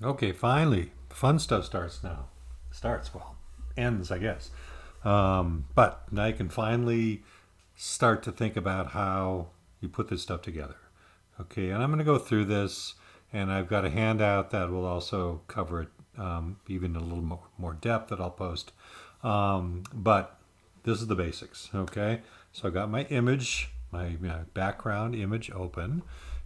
Okay, finally, fun stuff starts now. Starts, well, ends, I guess. But now you can finally start to think about how you put this stuff together. Okay, and I'm going to go through this, and I've got a handout that will also cover it even a little more depth that I'll post. But this is the basics. Okay, so I got my image, my background image open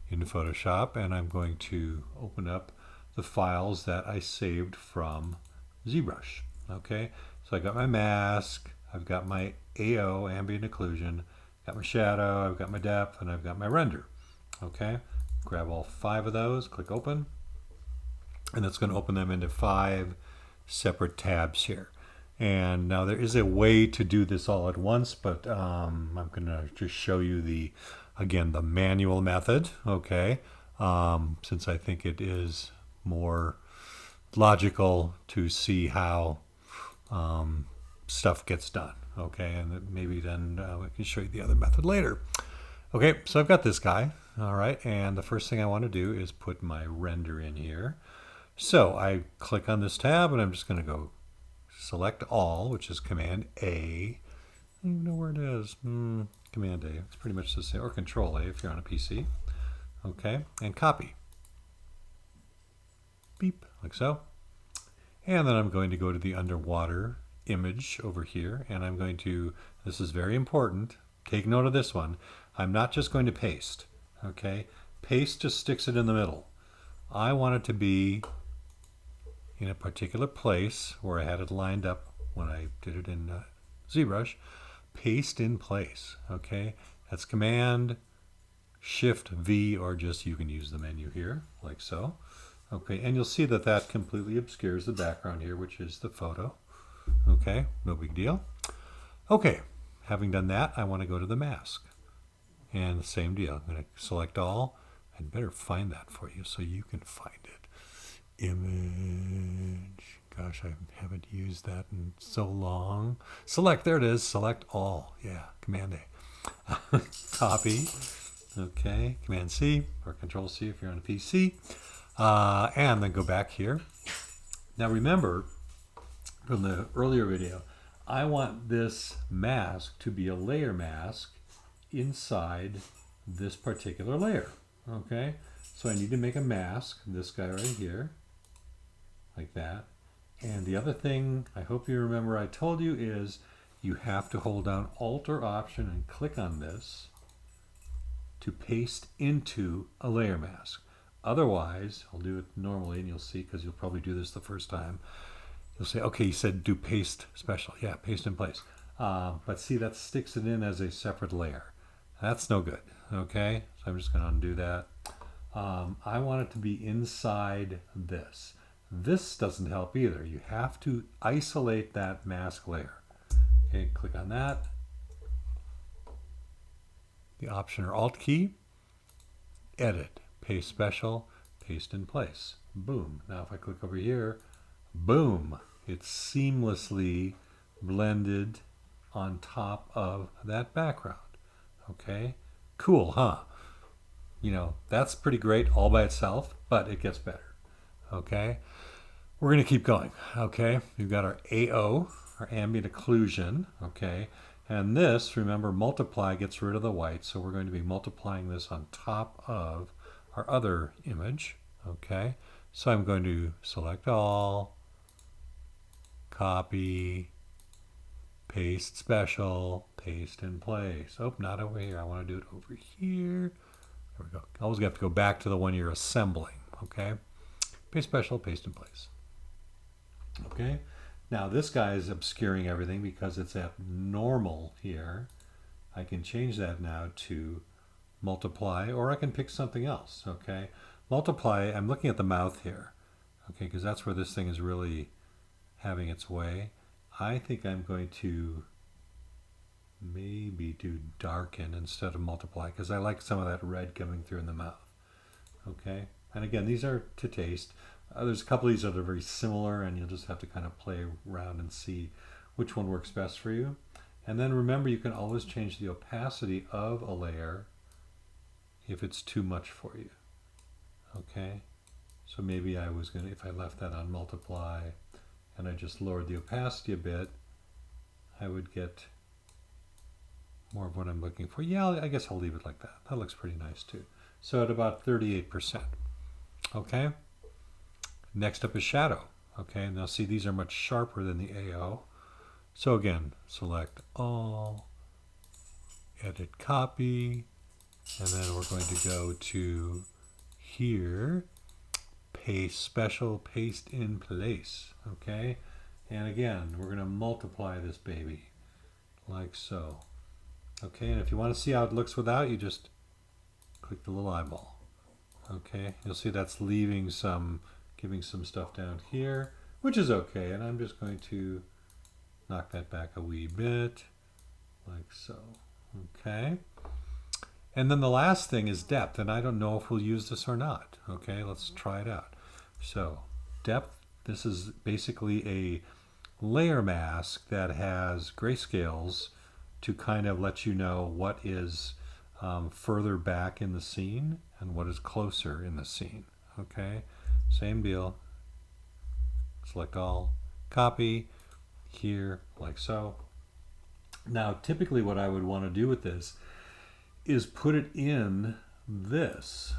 in Photoshop, and I'm going to open up the files that I saved from ZBrush. Okay, so I got my mask, I've got my AO, ambient occlusion, got my shadow, I've got my depth, and I've got my render. Okay, grab all five of those, click open, and that's going to open them into five separate tabs here. And now there is a way to do this all at once, but I'm going to just show you again, the manual method, okay? Since I think it is more logical to see how stuff gets done, okay? And maybe then we can show you the other method later. Okay, so I've got this guy, all right, and the first thing I want to do is put my render in here. So I click on this tab and I'm just going to go select all, which is Command A. I don't even know where it is. Command A. It's pretty much the same, or Control A if you're on a PC. Okay, and copy. Beep, like so. And then I'm going to go to the underwater image over here, and I'm going to, this is very important, take note of this one. I'm not just going to paste, okay? Paste just sticks it in the middle. I want it to be in a particular place where I had it lined up when I did it in ZBrush. Paste in place, okay? That's Command Shift V, or just you can use the menu here, like so. Okay, and you'll see that that completely obscures the background here, which is the photo. Okay, no big deal. Okay, having done that, I want to go to the mask. And the same deal. I'm going to select all. I'd better find that for you so you can find it. Image. Gosh, I haven't used that in so long. Select, there it is. Select all. Yeah, Command A. Copy. Okay, Command C or Control C if you're on a PC. And then go back here. Now remember from the earlier video, I want this mask to be a layer mask inside this particular layer. Okay, so I need to make a mask, this guy right here, like that. And the other thing I hope you remember I told you is you have to hold down Alt or Option and click on this to paste into a layer mask. Otherwise, I'll do it normally and you'll see, because you'll probably do this the first time. You'll say, okay, you said do paste special. Yeah, paste in place. But see, that sticks it in as a separate layer. That's no good, okay? So I'm just gonna undo that. I want it to be inside this. This doesn't help either. You have to isolate that mask layer. Okay, click on that. The Option or Alt key, edit, paste special, paste in place. Boom. Now if I click over here, boom, it's seamlessly blended on top of that background. Okay, cool, huh? You know, that's pretty great all by itself, but it gets better. Okay, we're going to keep going. Okay, we've got our AO, our ambient occlusion. Okay, and this, remember, multiply gets rid of the white, so we're going to be multiplying this on top of our other image. Okay, so I'm going to select all, copy, paste special, paste in place. Oh, not over here. I want to do it over here. There we go. Always have to go back to the one you're assembling. Okay, paste special, paste in place. Okay, now this guy is obscuring everything because it's at normal here. I can change that now to multiply, or I can pick something else. Okay, multiply, I'm looking at the mouth here. Okay, because that's where this thing is really having its way. I think I'm going to maybe do darken instead of multiply, because I like some of that red coming through in the mouth. Okay, and again, these are to taste. There's a couple of these that are very similar, and you'll just have to kind of play around and see which one works best for you. And then remember, you can always change the opacity of a layer if it's too much for you. Okay, So maybe I was going to, if I left that on multiply and I just lowered the opacity a bit, I would get more of what I'm looking for. Yeah, I guess I'll leave it like that. That looks pretty nice too. So at about 38%. Okay. Next up is shadow. Okay, now see these are much sharper than the AO. So again, select all, edit copy, and then we're going to go to here, paste special, paste in place. Okay, and again, we're going to multiply this baby like so. Okay, and if you want to see how it looks without, you just click the little eyeball. Okay, you'll see that's leaving some, giving some stuff down here, which is okay. And I'm just going to knock that back a wee bit, like so. Okay. And then the last thing is depth, and I don't know if we'll use this or not. Okay, let's try it out. So depth, this is basically a layer mask that has grayscales to kind of let you know what is further back in the scene and what is closer in the scene. Okay, same deal. Select all, copy here like so. Now typically what I would want to do with this is put it in this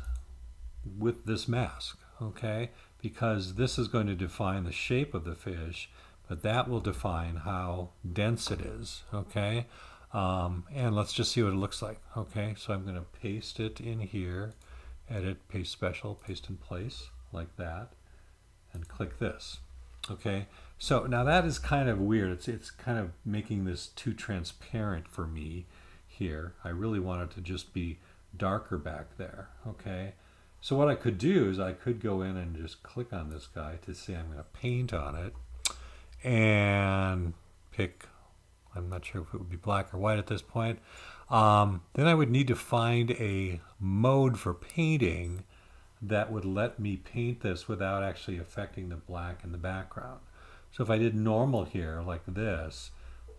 with this mask, okay, because this is going to define the shape of the fish, but that will define how dense it is. Okay, and let's just see what it looks like. Okay, so I'm going to paste it in here, edit, paste special, paste in place like that, and click this. Okay, so now that is kind of weird. It's kind of making this too transparent for me here. I really want it to just be darker back there. Okay, so what I could do is I could go in and just click on this guy to say I'm going to paint on it and pick, I'm not sure if it would be black or white at this point. Then I would need to find a mode for painting that would let me paint this without actually affecting the black in the background. So if I did normal here like this,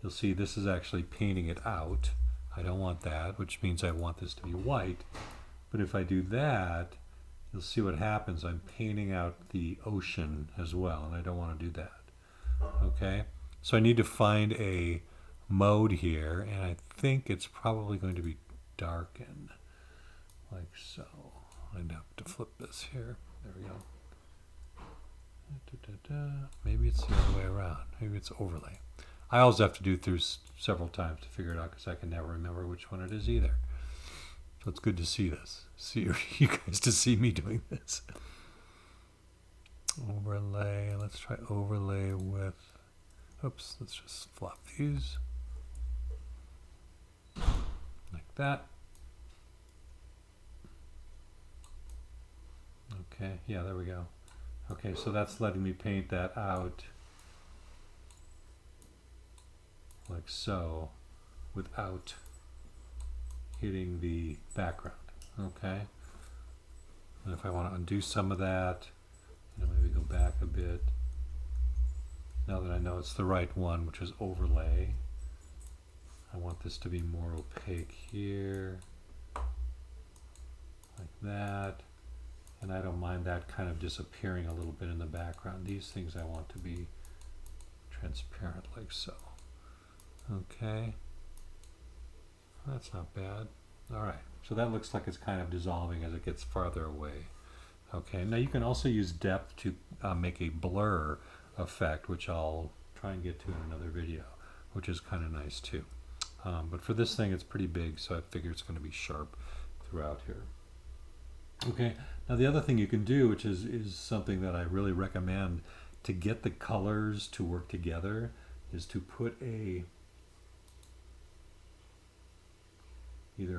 you'll see this is actually painting it out. I don't want that, which means I want this to be white. But if I do that, you'll see what happens. I'm painting out the ocean as well, and I don't want to do that. Okay, so I need to find a mode here, and I think it's probably going to be darken, like so. I'd have to flip this here. There we go. Maybe it's the other way around. Maybe it's overlay. I always have to do through several times to figure it out because I can never remember which one it is either. So it's good to see this. See you guys to see me doing this. Overlay. Let's try overlay with. Oops. Let's just flop these like that. Okay, yeah, there we go. Okay, so that's letting me paint that out like so without hitting the background. Okay, and if I want to undo some of that, maybe go back a bit. Now that I know it's the right one, which is overlay, I want this to be more opaque here, like that. And I don't mind that kind of disappearing a little bit in the background. These things I want to be transparent like so. Okay. That's not bad. All right. So that looks like it's kind of dissolving as it gets farther away. Okay. Now you can also use depth to make a blur effect, which I'll try and get to in another video, which is kind of nice too. But for this thing, it's pretty big, so I figure it's going to be sharp throughout here. Okay, now the other thing you can do, which is something that I really recommend to get the colors to work together, is to put either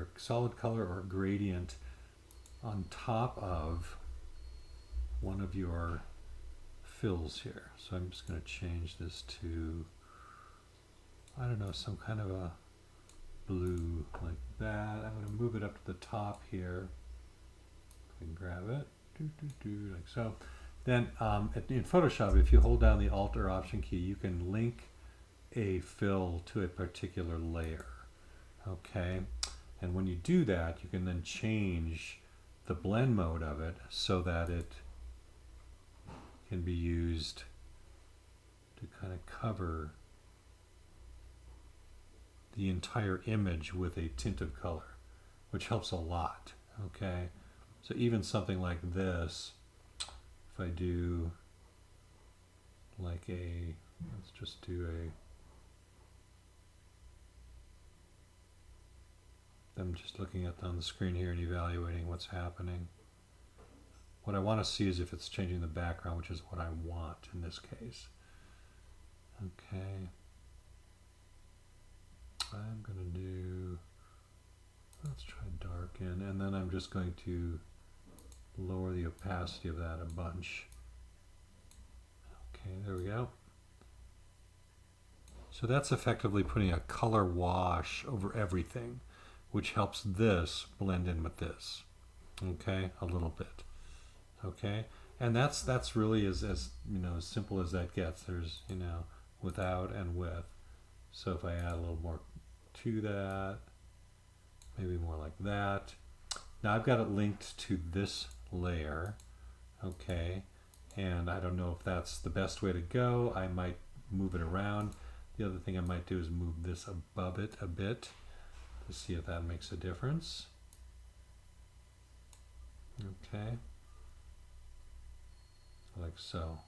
a solid color or a gradient on top of one of your fills here. So I'm just going to change this to, I don't know, some kind of a blue like that. I'm going to move it up to the top here. And grab it, like so. Then in Photoshop, if you hold down the Alt or Option key, you can link a fill to a particular layer. Okay, and when you do that, you can then change the blend mode of it so that it can be used to kind of cover the entire image with a tint of color, which helps a lot. Okay, so even something like this, if I do like a, let's just do I'm just looking at on the screen here and evaluating what's happening. What I want to see is if it's changing the background, which is what I want in this case. Okay. I'm going to do, let's try darken, and then I'm just going to lower the opacity of that a bunch. Okay, there we go. So that's effectively putting a color wash over everything, which helps this blend in with this. Okay, a little bit. Okay, and that's really as you know, as simple as that gets. There's, you know, without and with. So if I add a little more to that, maybe more like that. Now I've got it linked to this layer, okay, and I don't know if that's the best way to go. I might move it around. The other thing I might do is move this above it a bit to see if that makes a difference. Okay, like so.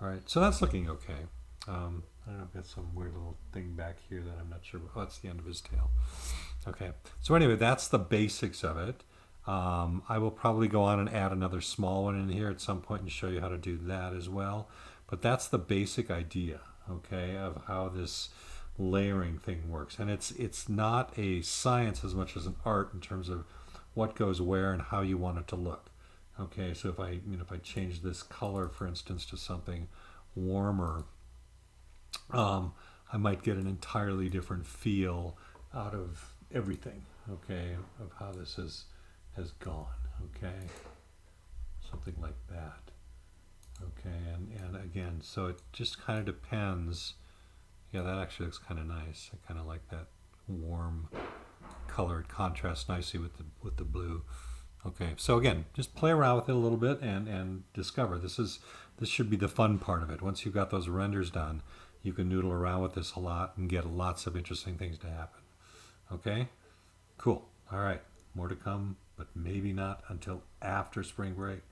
All right, so that's looking okay. I don't know, I've got some weird little thing back here that I'm not sure. Oh, that's the end of his tail. Okay, so anyway, that's the basics of it. I will probably go on and add another small one in here at some point and show you how to do that as well. But that's the basic idea, okay, of how this layering thing works. And it's not a science as much as an art in terms of what goes where and how you want it to look. Okay, so if I change this color, for instance, to something warmer, I might get an entirely different feel out of everything, okay, of how this has gone, okay, something like that, okay, and again, so it just kind of depends. Yeah, that actually looks kind of nice. I kind of like that warm color. It contrasts nicely with the blue. Okay, so again, just play around with it a little bit and discover. This should be the fun part of it. Once you've got those renders done, you can noodle around with this a lot and get lots of interesting things to happen. Okay, cool. All right, more to come, but maybe not until after spring break.